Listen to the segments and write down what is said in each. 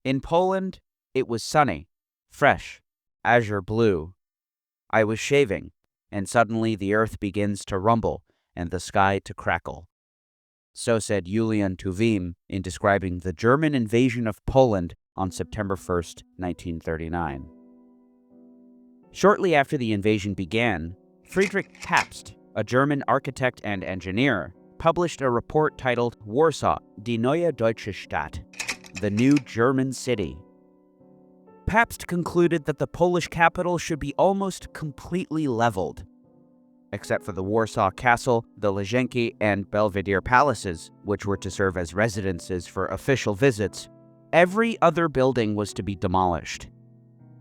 In Poland, it was sunny, fresh, azure blue. I was shaving, and suddenly the earth begins to rumble and the sky to crackle. So said Julian Tuwim in describing the German invasion of Poland on September 1st, 1939. Shortly after the invasion began, Friedrich Pabst, a German architect and engineer, published a report titled Warsaw, die neue deutsche Stadt, the new German city. Pabst concluded that the Polish capital should be almost completely leveled. Except for the Warsaw Castle, the Leszczynki, and Belvedere palaces, which were to serve as residences for official visits, every other building was to be demolished.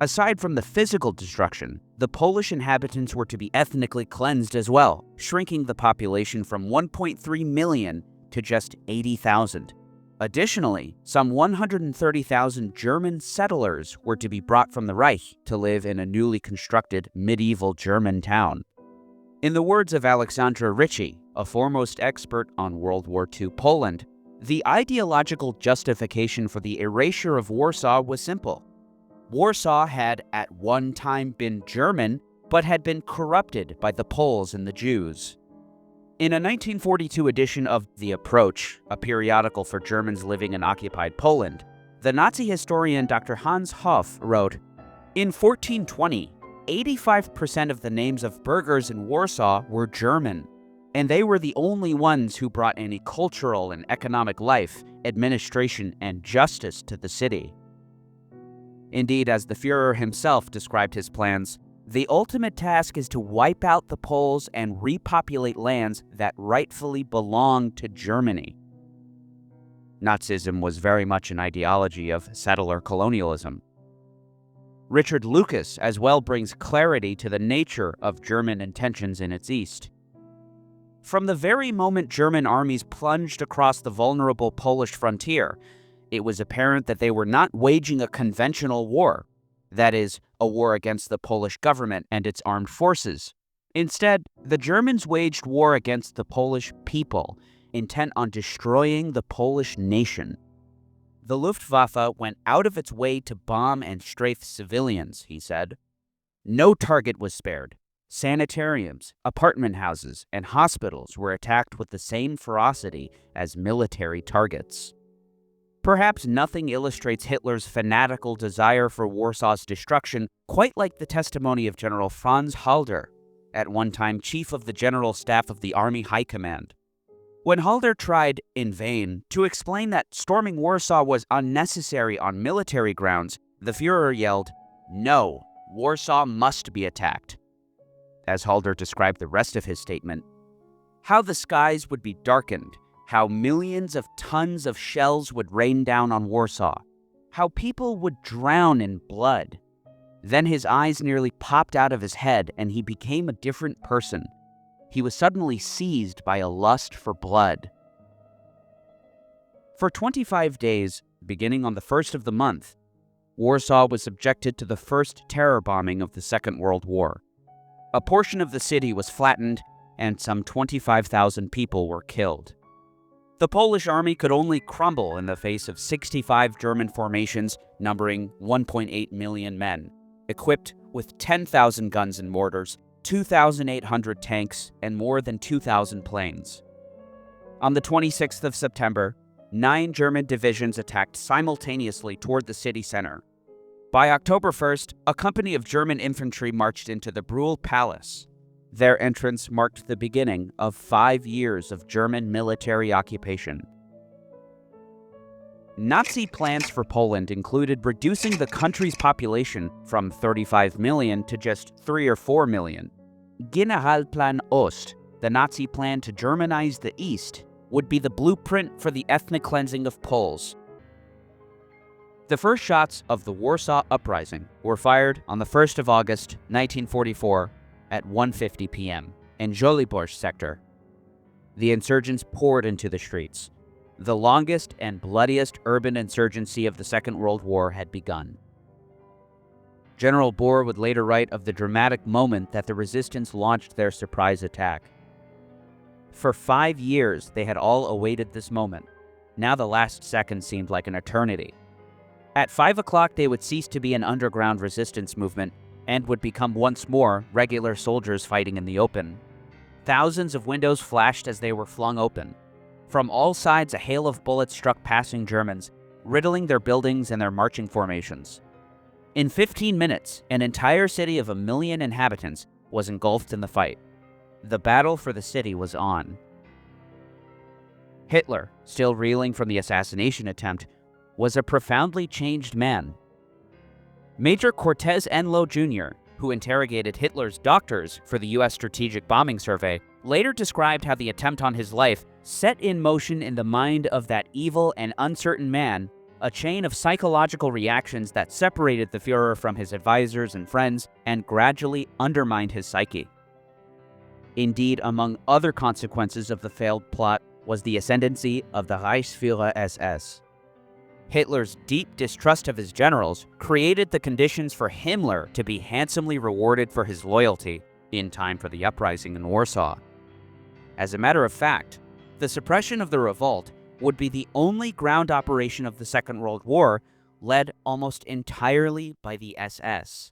Aside from the physical destruction, the Polish inhabitants were to be ethnically cleansed as well, shrinking the population from 1.3 million to just 80,000. Additionally, some 130,000 German settlers were to be brought from the Reich to live in a newly constructed medieval German town. In the words of Alexandra Ritchie, a foremost expert on World War II Poland, the ideological justification for the erasure of Warsaw was simple. Warsaw had at one time been German, but had been corrupted by the Poles and the Jews. In a 1942 edition of The Approach, a periodical for Germans living in occupied Poland, the Nazi historian Dr. Hans Hoff wrote, "In 1420, 85% of the names of burghers in Warsaw were German, and they were the only ones who brought any cultural and economic life, administration, and justice to the city." Indeed, as the Führer himself described his plans, the ultimate task is to wipe out the Poles and repopulate lands that rightfully belong to Germany. Nazism was very much an ideology of settler colonialism. Richard Lucas as well brings clarity to the nature of German intentions in its east. From the very moment German armies plunged across the vulnerable Polish frontier, it was apparent that they were not waging a conventional war, that is, a war against the Polish government and its armed forces. Instead, the Germans waged war against the Polish people, intent on destroying the Polish nation. The Luftwaffe went out of its way to bomb and strafe civilians, he said. No target was spared. Sanitariums, apartment houses, and hospitals were attacked with the same ferocity as military targets. Perhaps nothing illustrates Hitler's fanatical desire for Warsaw's destruction quite like the testimony of General Franz Halder, at one time chief of the General Staff of the Army High Command. When Halder tried, in vain, to explain that storming Warsaw was unnecessary on military grounds, the Führer yelled, "No, Warsaw must be attacked." As Halder described the rest of his statement, how the skies would be darkened, how millions of tons of shells would rain down on Warsaw, how people would drown in blood. Then his eyes nearly popped out of his head and he became a different person. He was suddenly seized by a lust for blood. For 25 days, beginning on the 1st of the month, Warsaw was subjected to the first terror bombing of the Second World War. A portion of the city was flattened and some 25,000 people were killed. The Polish army could only crumble in the face of 65 German formations numbering 1.8 million men, equipped with 10,000 guns and mortars, 2,800 tanks, and more than 2,000 planes. On the 26th of September, 9 German divisions attacked simultaneously toward the city center. By October 1st, a company of German infantry marched into the Brühl Palace. Their entrance marked the beginning of 5 years of German military occupation. Nazi plans for Poland included reducing the country's population from 35 million to just 3 or 4 million. Generalplan Ost, the Nazi plan to Germanize the East, would be the blueprint for the ethnic cleansing of Poles. The first shots of the Warsaw Uprising were fired on the 1st of August, 1944, at 1:50 p.m. in Żoliborz sector. The insurgents poured into the streets. The longest and bloodiest urban insurgency of the Second World War had begun. General Bohr would later write of the dramatic moment that the resistance launched their surprise attack. For 5 years, they had all awaited this moment. Now the last second seemed like an eternity. At 5 o'clock, they would cease to be an underground resistance movement and would become once more regular soldiers fighting in the open. Thousands of windows flashed as they were flung open. From all sides, a hail of bullets struck passing Germans, riddling their buildings and their marching formations. In 15 minutes, an entire city of 1 million inhabitants was engulfed in the fight. The battle for the city was on. Hitler, still reeling from the assassination attempt, was a profoundly changed man. Major Cortez Enloe Jr., who interrogated Hitler's doctors for the U.S. Strategic Bombing Survey, later described how the attempt on his life set in motion in the mind of that evil and uncertain man a chain of psychological reactions that separated the Führer from his advisors and friends and gradually undermined his psyche. Indeed, among other consequences of the failed plot was the ascendancy of the Reichsführer SS. Hitler's deep distrust of his generals created the conditions for Himmler to be handsomely rewarded for his loyalty in time for the uprising in Warsaw. As a matter of fact, the suppression of the revolt would be the only ground operation of the Second World War led almost entirely by the SS.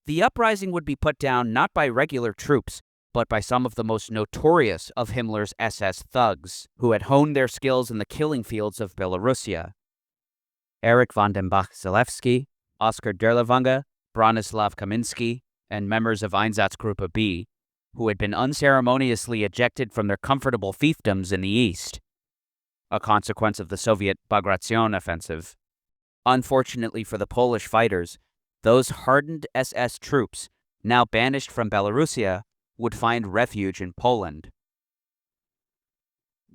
The uprising would be put down not by regular troops, but by some of the most notorious of Himmler's SS thugs, who had honed their skills in the killing fields of Belarusia. Erich von den Bach-Zelewski, Oskar Derlewanger, Bronislaw Kamiński, and members of Einsatzgruppe B, who had been unceremoniously ejected from their comfortable fiefdoms in the east, a consequence of the Soviet Bagration offensive. Unfortunately for the Polish fighters, those hardened SS troops, now banished from Belarusia, would find refuge in Poland.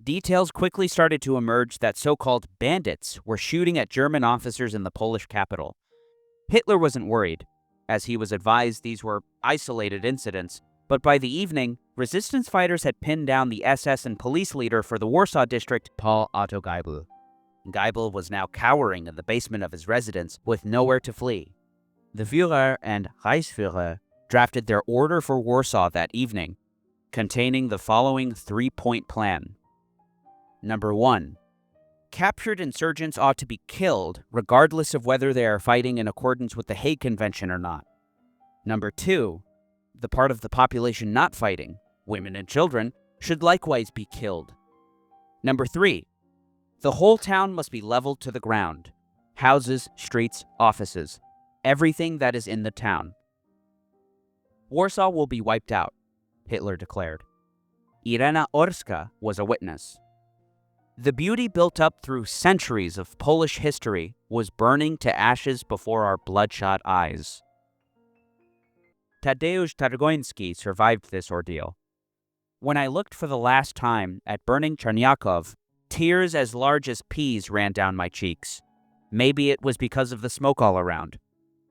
Details quickly started to emerge that so-called bandits were shooting at German officers in the Polish capital. Hitler wasn't worried, as he was advised these were isolated incidents, but by the evening, resistance fighters had pinned down the SS and police leader for the Warsaw district, Paul Otto Geibel. Geibel was now cowering in the basement of his residence with nowhere to flee. The Führer and Reichsführer drafted their order for Warsaw that evening, containing the following 3-point plan. Number 1. Captured insurgents ought to be killed, regardless of whether they are fighting in accordance with the Hague Convention or not. Number 2. The part of the population not fighting, women and children, should likewise be killed. Number 3. The whole town must be leveled to the ground. Houses, streets, offices, everything that is in the town. Warsaw will be wiped out, Hitler declared. Irena Orska was a witness. The beauty built up through centuries of Polish history was burning to ashes before our bloodshot eyes. Tadeusz Targoński survived this ordeal. When I looked for the last time at burning Czerniakov, tears as large as peas ran down my cheeks. Maybe it was because of the smoke all around,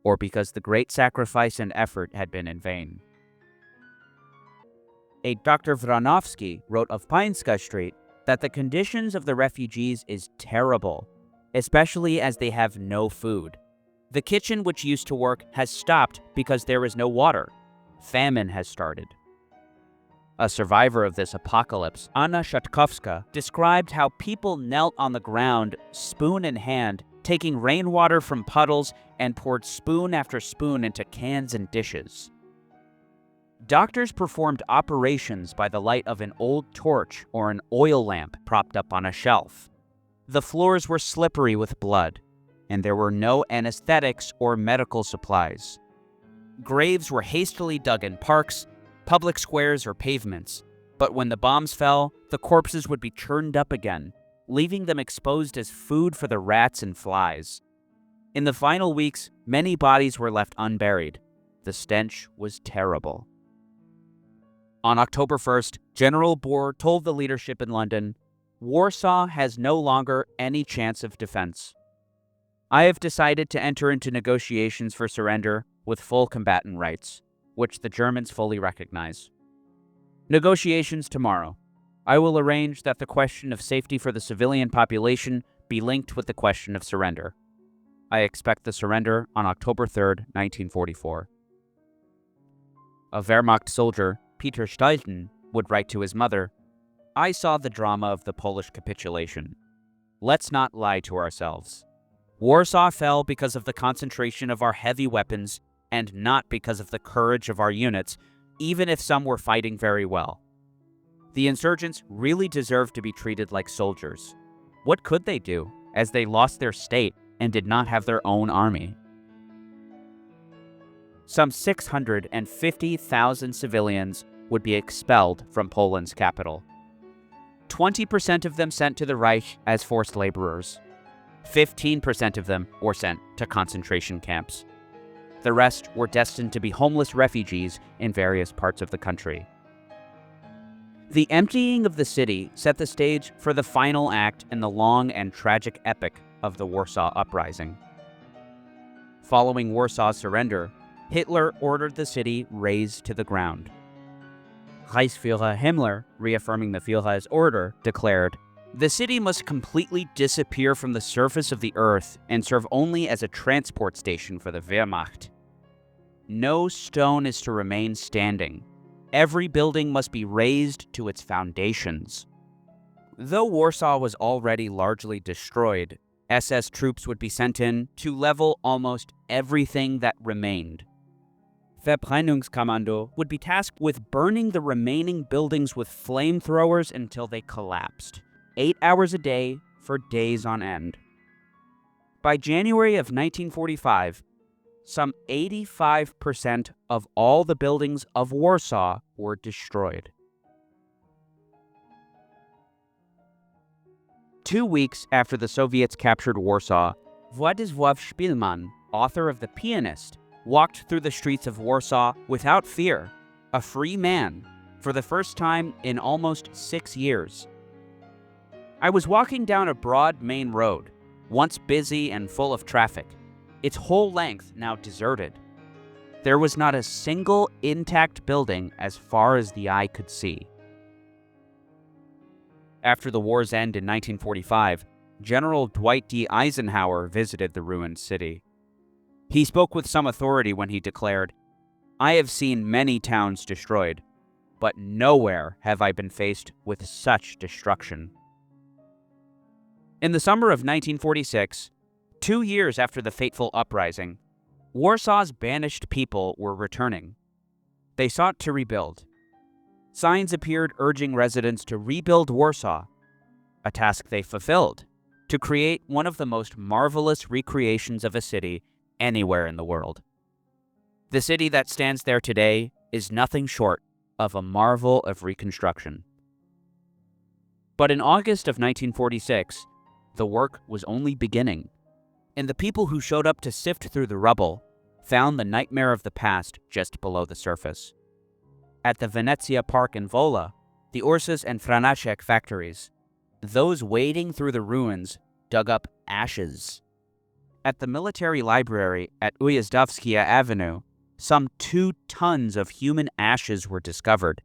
or because the great sacrifice and effort had been in vain. A Dr. Wronowski wrote of Pańska Street that the conditions of the refugees is terrible, especially as they have no food. The kitchen which used to work has stopped because there is no water. Famine has started. A survivor of this apocalypse, Anna Szatkowska, described how people knelt on the ground, spoon in hand, taking rainwater from puddles and poured spoon after spoon into cans and dishes. Doctors performed operations by the light of an old torch or an oil lamp propped up on a shelf. The floors were slippery with blood, and there were no anesthetics or medical supplies. Graves were hastily dug in parks, public squares, or pavements, but when the bombs fell, the corpses would be churned up again, leaving them exposed as food for the rats and flies. In the final weeks, many bodies were left unburied. The stench was terrible. On October 1st, General Bohr told the leadership in London, "Warsaw has no longer any chance of defense. I have decided to enter into negotiations for surrender with full combatant rights, which the Germans fully recognize. Negotiations tomorrow. I will arrange that the question of safety for the civilian population be linked with the question of surrender. I expect the surrender on October 3rd, 1944. A Wehrmacht soldier, Peter Steiten, would write to his mother, "I saw the drama of the Polish capitulation. Let's not lie to ourselves. Warsaw fell because of the concentration of our heavy weapons and not because of the courage of our units, even if some were fighting very well. The insurgents really deserved to be treated like soldiers. What could they do, as they lost their state and did not have their own army? Some 650,000 civilians would be expelled from Poland's capital. 20% of them sent to the Reich as forced laborers. 15% of them were sent to concentration camps. The rest were destined to be homeless refugees in various parts of the country. The emptying of the city set the stage for the final act in the long and tragic epic of the Warsaw Uprising. Following Warsaw's surrender, Hitler ordered the city razed to the ground. Reichsführer Himmler, reaffirming the Führer's order, declared, "The city must completely disappear from the surface of the earth and serve only as a transport station for the Wehrmacht. No stone is to remain standing. Every building must be razed to its foundations." Though Warsaw was already largely destroyed, SS troops would be sent in to level almost everything that remained. Verbrennungskommando would be tasked with burning the remaining buildings with flamethrowers until they collapsed, 8 hours a day for days on end. By January of 1945, some 85% of all the buildings of Warsaw were destroyed. 2 weeks after the Soviets captured Warsaw, Władysław Szpilman, author of The Pianist, walked through the streets of Warsaw without fear, a free man, for the first time in almost 6 years. "I was walking down a broad main road, once busy and full of traffic, its whole length now deserted. There was not a single intact building as far as the eye could see." After the war's end in 1945, General Dwight D. Eisenhower visited the ruined city. He spoke with some authority when he declared, "I have seen many towns destroyed, but nowhere have I been faced with such destruction." In the summer of 1946, 2 years after the fateful uprising, Warsaw's banished people were returning. They sought to rebuild. Signs appeared urging residents to rebuild Warsaw, a task they fulfilled, to create one of the most marvelous recreations of a city anywhere in the world. The city that stands there today is nothing short of a marvel of reconstruction. But in August of 1946, the work was only beginning, and the people who showed up to sift through the rubble found the nightmare of the past just below the surface. At the Venezia Park in Wola, the Ursus and Franaszek factories, those wading through the ruins dug up ashes. At the military library at Ujazdowska Avenue, some 2 tons of human ashes were discovered,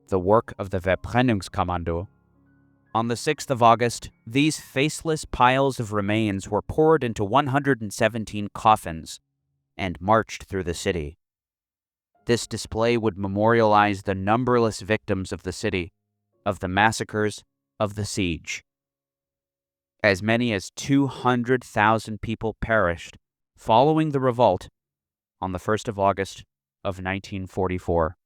the work of the Verbrennungskommando. On the 6th of August, these faceless piles of remains were poured into 117 coffins and marched through the city. This display would memorialize the numberless victims of the city, of the massacres, of the siege. As many as 200,000 people perished following the revolt on the 1st of August of 1944.